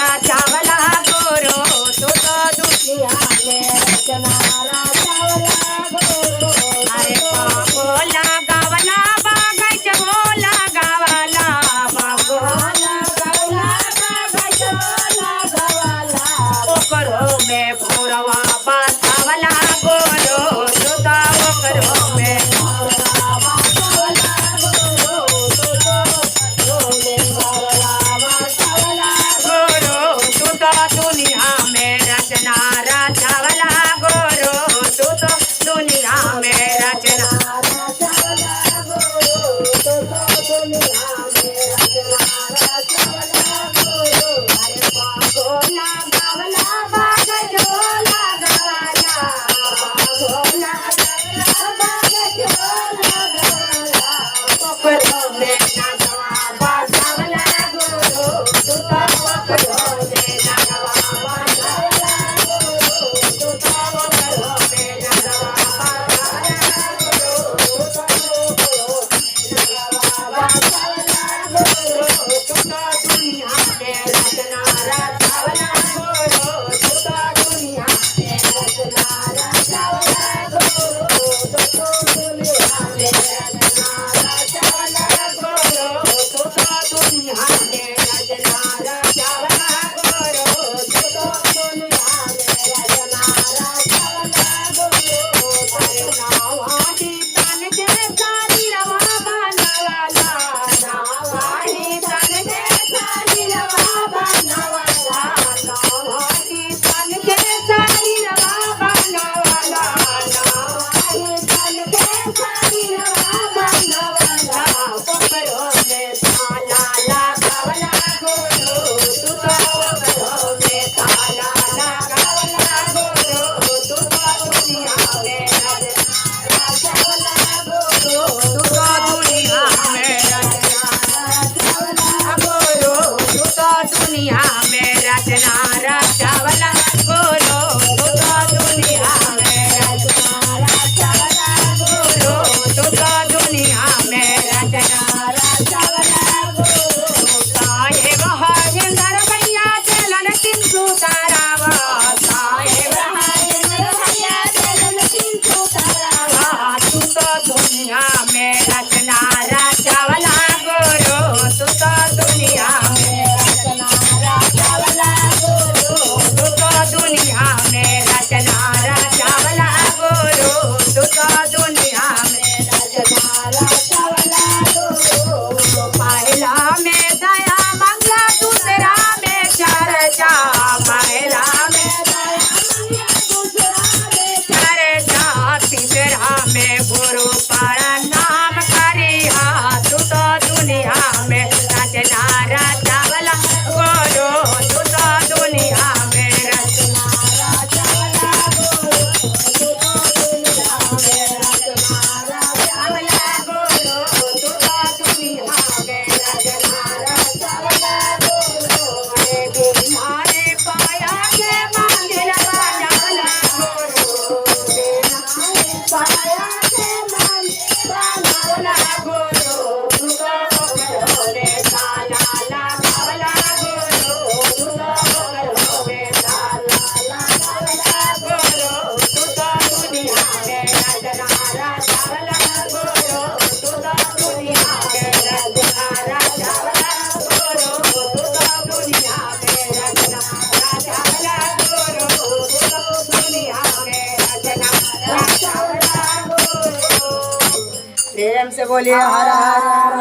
रचावला गुरु तुझ दुनिया में रचना रचावला गुरु अरे बागोला गावला बागायच बोला गावाला बागोला गावला बागायच बोला गावाला ओकरो में भोरवा बासावला गुरु तुझ ओकरो में दुनिया में रचना रचावला गुरु तू तो दुनिया में रचना रचावला गुरु तू तो दुनिया में रचना रचावला गुरु अरे बागोला गावला बागजोला गावाला बागोला गावला बागजोला गावाला ओकरो में नाचवा बासावला गुरु तू तो ओकरो में दुनिया में रचना रचावला गुरु तू तो दुनिया में रचना रचावला गुरु तू तो दुनिया में रचना रचावला गुरु साहेब हरिंदर भैया चलन सिंधु तारावा साहेब हरिंदर भैया चलन सिंधु तारावा तू तो दुनिया में रचना रचावला गुरु तू तो दुनिया में दुनिया में रचना रचावला गुरु तू तो दुनिया में रचना रचावला गुरु पहला में दया मंगला दूसरा में चर्चा पहला में दया मंगला दूसरा में चर्चा तीसरा में गुरु प्रणाम करिया तू तो दुनिया में रचना रचावला गुरु तू तो दुनिया में रचना रचावला गुरु तू तो दुनिया में रचना रचावला गुरु तू तो दुनिया में रचना रचावला गुरु अरे बिहारे पाया के मंदिर बनावला गुरु बिहारे पाया के मंदिर बनावला गुरु तू तो ओकरो में ताला लगावला गुरु तू तो ओकरो में ताला लगावला गुरु तू तो दुनिया में रचना रचावला गुरु तू तो दुनिया में रचना रचावला गुरु तू तो दुनिया में रचना रचावला गुरु तू तो दुनिया में रचना रचावला गुरु प्रेम से बोलिए हर हर